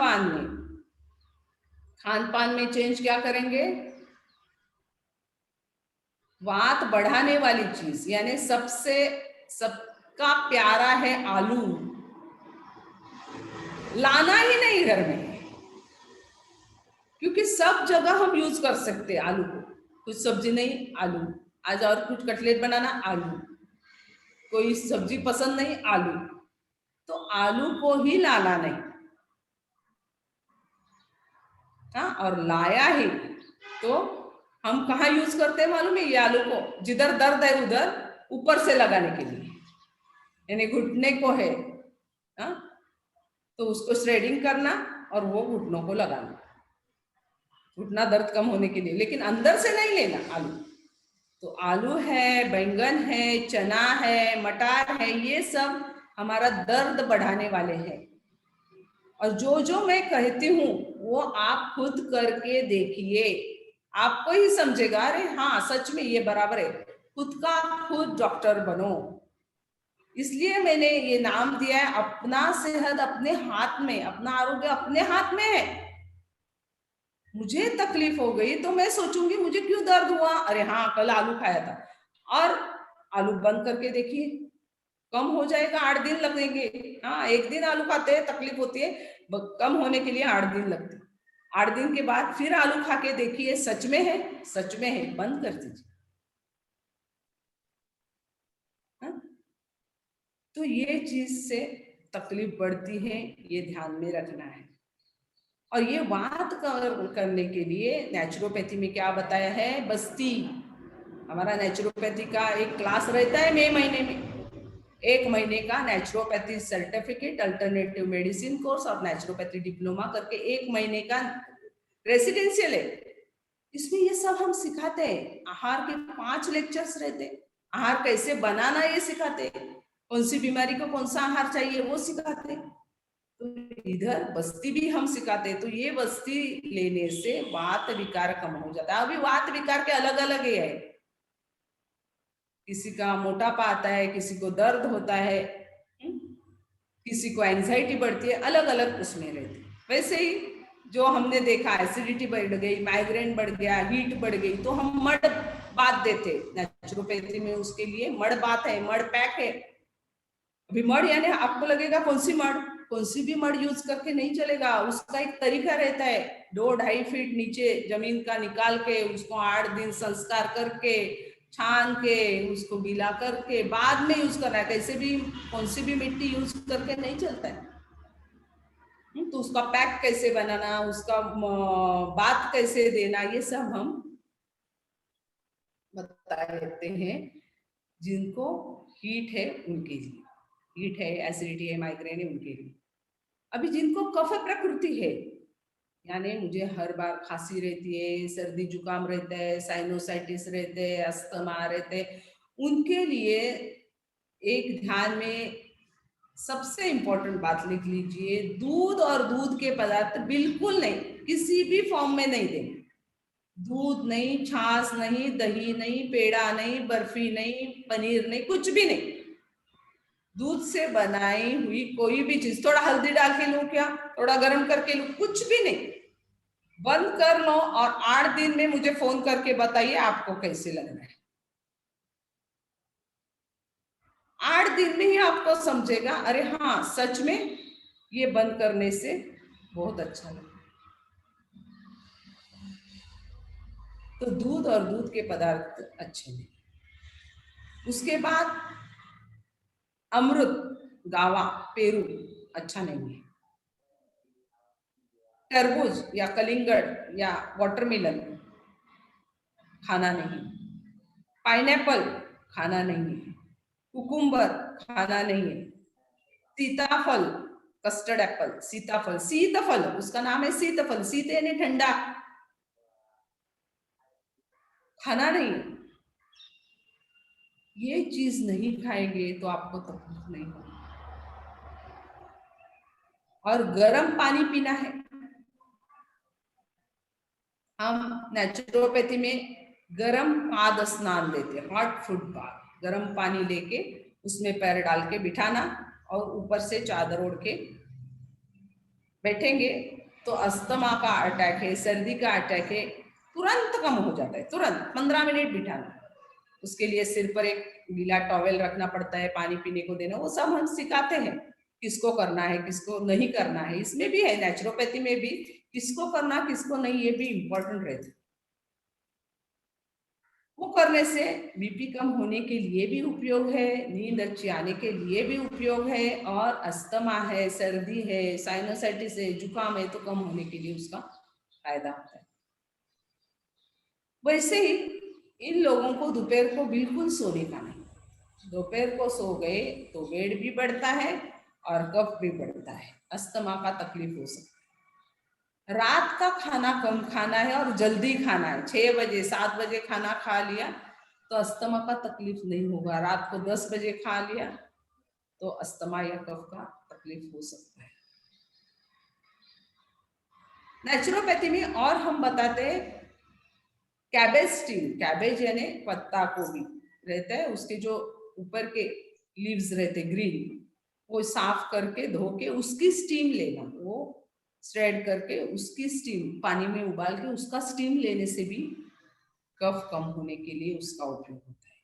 पान में चेंज क्या करेंगे? वात बढ़ाने वाली चीज, यानी सबका प्यारा है आलू, लाना ही नहीं घर में, क्योंकि सब जगह हम यूज कर सकते हैं आलू को। कुछ सब्जी नहीं, आलू। आज और कुछ कटलेट बनाना, आलू। कोई सब्जी पसंद नहीं, आलू। तो आलू को ही लाना नहीं। हाँ, और लाया ही तो हम कहाँ यूज करते हैं मालूम है? ये आलू को जिधर दर्द है उधर ऊपर से लगाने के लिए, यानी घुटने को है, हाँ, तो उसको श्रेडिंग करना और वो घुटनों को लगाना, घुटना दर्द कम होने के लिए, लेकिन अंदर से नहीं लेना आलू। तो आलू है, बैंगन है, चना है, मटर है, ये सब हमारा दर्द बढ़ाने वाले हैं। और जो जो मैं कहती हूँ वो आप खुद करके देखिए, आपको ही समझेगा, अरे हाँ सच में ये बराबर है। खुद का खुद डॉक्टर बनो। इसलिए मैंने ये नाम दिया है, अपना सेहत अपने हाथ में, अपना आरोग्य अपने हाथ में है। मुझे तकलीफ हो गई तो मैं सोचूंगी मुझे क्यों दर्द हुआ, अरे हाँ कल आलू खाया था, और आलू बंद करके देखिए कम हो जाएगा, 8 दिन लगेंगे। हाँ, एक दिन आलू खाते हैं तकलीफ होती है, कम होने के लिए 8 दिन लगते हैं। 8 दिन के बाद फिर आलू खा के देखिए सच में है, सच में है, बंद कर दीजिए। हाँ? तो ये चीज से तकलीफ बढ़ती है, ये ध्यान में रखना है। और ये बात करने के लिए नेचुरोपैथी में क्या बताया है, बस्ती, हमारा नेचुरोपैथी का एक क्लास रहता है मई महीने में, 1 महीने का naturopathy certificate alternative medicine course और नेचुरोपैथी डिप्लोमा करके 1 महीने का रेसिडेंशियल है। इसमें ये सब हम सिखाते हैं। आहार के 5 लेक्चर्स रहते हैं, आहार कैसे बनाना ये सिखाते हैं, कौन सी बीमारी को कौन सा आहार चाहिए वो सिखाते हैं। तो इधर बस्ती भी हम सिखाते हैं। तो ये बस्ती लेने से वात विकार कम हो जाता है। अभी वात विकार के अलग अलग है, किसी का मोटापा आता है, किसी को दर्द होता है, किसी को एंजाइटी बढ़ती है, अलग अलग उसमें रहती है। वैसे ही जो हमने देखा एसिडिटी बढ़ गई, माइग्रेन बढ़ गया, हीट बढ़ गई, तो हम मड बात देते नेचुरोपैथी में, उसके लिए मड बात है, मड पैक है। अभी मड यानी आपको लगेगा कौन सी मड, कौन सी भी मड यूज करके नहीं चलेगा, उसका एक तरीका रहता है। 2-2.5 फीट नीचे जमीन का निकाल के उसको 8 दिन संस्कार करके छान के उसको गीला करके बाद में यूज करना है। कैसे भी कौन सी भी मिट्टी यूज करके नहीं चलता है। तो उसका पैक कैसे बनाना, उसका बात कैसे देना, ये सब हम बता देते हैं जिनको हीट है उनके लिए, हीट है, एसिडिटी है, माइग्रेन है उनके लिए। अभी जिनको कफ प्रकृति है, यानी मुझे हर बार खांसी रहती है, सर्दी जुकाम रहता है, साइनोसाइटिस रहते हैं, अस्थमा रहते हैं, उनके लिए एक ध्यान में सबसे इंपॉर्टेंट बात लिख लीजिए, दूध और दूध के पदार्थ बिल्कुल नहीं, किसी भी फॉर्म में नहीं देंगे। दूध नहीं, छाछ नहीं, दही नहीं, पेड़ा नहीं, बर्फी नहीं, पनीर नहीं, कुछ भी नहीं। दूध से बनाई हुई कोई भी चीज, थोड़ा हल्दी डाल के लूं क्या, थोड़ा गर्म करके लूं, कुछ भी नहीं, बंद कर लो और 8 दिन में मुझे फोन करके बताइए आपको कैसे लग रहा है। 8 दिन में ही आपको समझेगा, अरे हाँ सच में ये बंद करने से बहुत अच्छा लगा। तो दूध और दूध के पदार्थ अच्छे नहीं। उसके बाद अमृत, गावा, पेरू अच्छा नहीं है। तरबूज या कलिंगड़ या वाटरमेलन खाना नहीं, पाइनएप्पल खाना नहीं है, कुकुम्बर खाना नहीं है, सीताफल, कस्टर्ड एप्पल, सीताफल, सीतफल उसका नाम है सीतफल, सीते यानी ठंडा, खाना नहीं। ये चीज नहीं खाएंगे तो आपको तकलीफ नहीं होगी। और गर्म पानी पीना है। हम नेचुरोपैथी में गर्म पाद स्नान देते हैं, हॉट फुट बाथ, गर्म पानी लेके उसमें पैर डाल के बिठाना और ऊपर से चादर ओढ़ के बैठेंगे तो अस्थमा का अटैक है, सर्दी का अटैक है, तुरंत कम हो जाता है, तुरंत 15 मिनट बिठाना। उसके लिए सिर पर एक गीला टॉवेल रखना पड़ता है, पानी पीने को देना, वो सब हम सिखाते हैं किसको करना है किसको नहीं करना है। इसमें भी है, नेचुरोपैथी में भी किसको करना किसको नहीं, ये भी इम्पोर्टेंट रहता है। वो करने से बीपी कम होने के लिए भी उपयोग है, नींद अच्छी आने के लिए भी उपयोग है, और अस्थमा है, सर्दी है, साइनोसाइटिस है, जुकाम है तो कम होने के लिए उसका फायदा होता है। वैसे ही इन लोगों को दोपहर को बिल्कुल सोने का नहीं, दोपहर को सो गए तो वेट भी बढ़ता है और कफ भी बढ़ता है, अस्थमा का तकलीफ हो सकता है। रात का खाना कम खाना है और जल्दी खाना है, 6 बजे 7 बजे खाना खा लिया तो अस्थमा का तकलीफ नहीं होगा। रात को 10 बजे खा लिया तो अस्थमा या कफ का तकलीफ हो सकता है। नेचुरोपैथी में और हम बताते हैं कैबेज स्टीम, कैबेज यानी पत्ता गोभी रहता है, उसके जो ऊपर के लीव्स रहते ग्रीन, वो साफ करके धो के उसकी स्टीम लेना, वो स्प्रेड करके उसकी स्टीम पानी में उबाल के उसका स्टीम लेने से भी कफ कम होने के लिए उसका उपयोग होता है।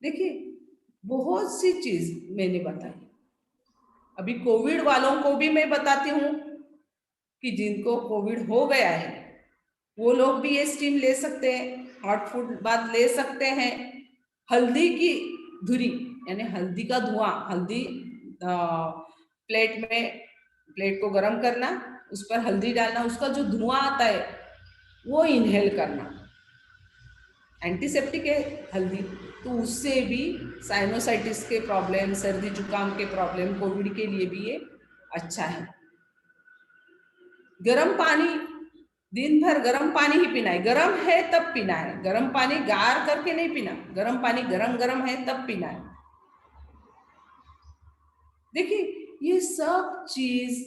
देखिए, बहुत सी चीज मैंने बताई। अभी कोविड वालों को भी मैं बताती हूँ कि जिनको कोविड हो गया है वो लोग भी ये स्टीम ले सकते हैं, हॉट फूड बाथ ले सकते हैं। हल्दी की धुरी यानी हल्दी का धुआं, हल्दी प्लेट को गर्म करना, उस पर हल्दी डालना, उसका जो धुआं आता है वो इनहेल करना, एंटीसेप्टिक है हल्दी, तो उससे भी साइनोसाइटिस के प्रॉब्लम, सर्दी जुकाम के प्रॉब्लम, कोविड के लिए भी ये अच्छा है। गर्म पानी, दिन भर गर्म पानी ही पीना है। गर्म है तब पीना है, गर्म पानी गार करके नहीं पीना, गर्म पानी गरम गरम है तब पीना है। देखिए, ये सब चीज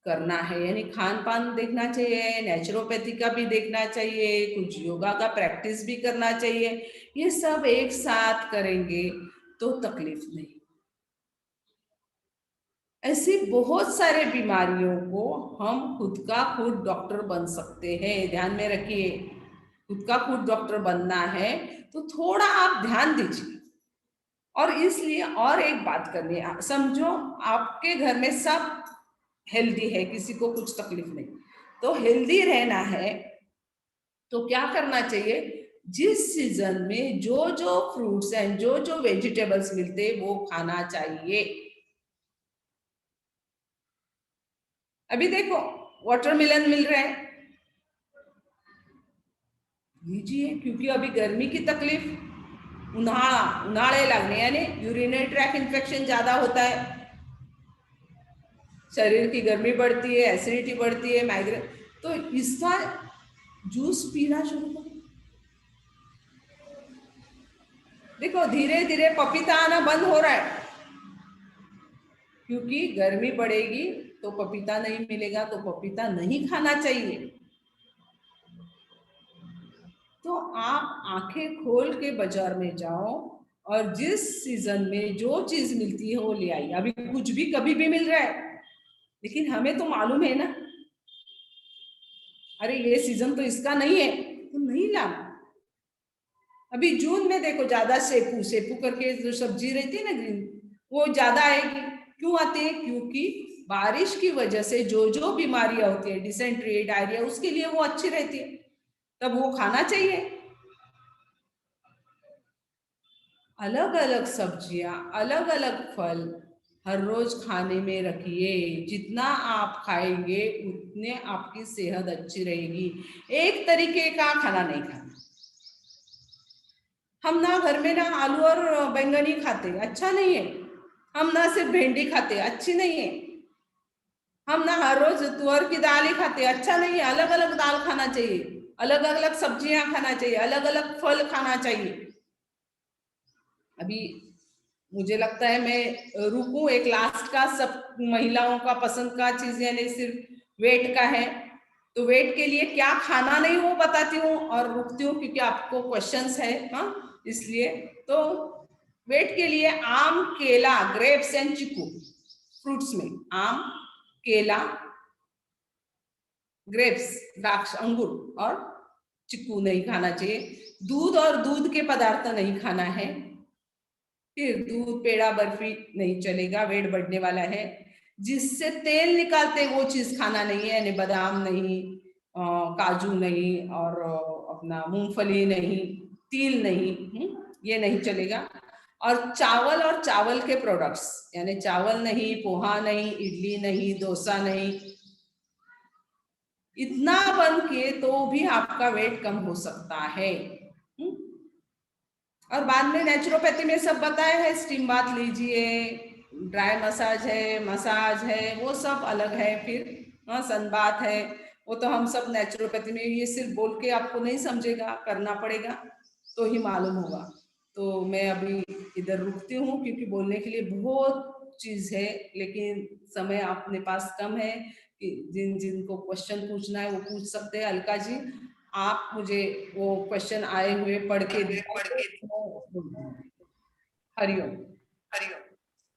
करना है, यानी खान पान देखना चाहिए, नेचुरोपैथी का भी देखना चाहिए, कुछ योगा का प्रैक्टिस भी करना चाहिए। ये सब एक साथ करेंगे तो तकलीफ नहीं। ऐसी बहुत सारे बीमारियों को हम खुद का खुद डॉक्टर बन सकते हैं। ध्यान में रखिए, खुद का खुद डॉक्टर बनना है तो थोड़ा आप ध्यान दीजिए। और इसलिए और एक बात करनी है, समझो आपके घर में सब हेल्दी है, किसी को कुछ तकलीफ नहीं, तो हेल्दी रहना है तो क्या करना चाहिए, जिस सीजन में जो जो फ्रूट्स एंड जो जो वेजिटेबल्स मिलते वो खाना चाहिए। अभी देखो वाटरमेलन मिल रहा है, लीजिए, क्योंकि अभी गर्मी की तकलीफ, उन्हाड़े लगने यानी यूरिनरी ट्रैक इन्फेक्शन ज्यादा होता है, शरीर की गर्मी बढ़ती है, एसिडिटी बढ़ती है, माइग्रेन, तो इसका जूस पीना शुरू करो। देखो धीरे धीरे पपीता आना बंद हो रहा है, क्योंकि गर्मी बढ़ेगी तो पपीता नहीं मिलेगा, तो पपीता नहीं खाना चाहिए। तो आप आंखें खोल के बाजार में जाओ और जिस सीजन में जो चीज मिलती है वो ले आइए। अभी कुछ भी कभी भी मिल रहा है, लेकिन हमें तो मालूम है ना, अरे ये सीजन तो इसका नहीं है तो नहीं लाना। अभी जून में देखो ज्यादा सेपू करके जो सब्जी रहती है ना ग्रीन, वो ज्यादा आएगी। क्यों आती है? क्योंकि बारिश की वजह से जो जो बीमारियां होती है, डिसेंट्री, डायरिया, उसके लिए वो अच्छी रहती है, तब वो खाना चाहिए। अलग अलग सब्जियां, अलग अलग फल हर रोज खाने में रखिए। जितना आप खाएंगे उतने आपकी सेहत अच्छी रहेगी। एक तरीके का खाना नहीं खाना। हम ना घर में ना आलू और बैंगन ही खाते, अच्छा नहीं है। हम ना सिर्फ भिंडी खाते, अच्छी नहीं है। हम ना हर रोज तुअर की दाल ही खाते, अच्छा नहीं है। अलग अलग दाल खाना चाहिए, अलग अलग सब्जियां खाना चाहिए, अलग अलग फल खाना चाहिए। अभी मुझे लगता है मैं रुकूं, एक लास्ट का, सब महिलाओं का पसंद का चीज यानी सिर्फ वेट का है, तो वेट के लिए क्या खाना नहीं वो बताती हूँ और रुकती हूँ क्योंकि आपको क्वेश्चंस है, हाँ, इसलिए। तो वेट के लिए आम, केला, ग्रेप्स एंड चीकू। फ्रूट्स में आम, केला, ग्रेप्स, द्राक्ष, अंगूर और चीकू नहीं खाना चाहिए। दूध और दूध के पदार्थ नहीं खाना है। फिर दूध, पेड़ा, बर्फी नहीं चलेगा, वेट बढ़ने वाला है। जिससे तेल निकालते वो चीज खाना नहीं है, यानी बादाम नहीं, काजू नहीं, और अपना मूंगफली नहीं, तिल नहीं, ये नहीं चलेगा। और चावल के प्रोडक्ट्स, यानी चावल नहीं, पोहा नहीं, इडली नहीं, डोसा नहीं, इतना बन के तो भी आपका वेट कम हो सकता है। और बाद में नेचुरोपैथी में सब बताया है, स्टीम बाथ लीजिए, ड्राई मसाज है, वो सब अलग है। फिर सन बाथ है, वो तो हम सब नेचुरोपैथी में, ये सिर्फ बोल के आपको नहीं समझेगा, करना पड़ेगा तो ही मालूम होगा। तो मैं अभी इधर रुकती हूँ क्योंकि बोलने के लिए बहुत चीज है, लेकिन समय अपने पास कम है। कि जिनको क्वेश्चन पूछना है वो पूछ सकते हैं। अलका जी, आप मुझे वो क्वेश्चन आए हुए पढ़ के, हरिओम।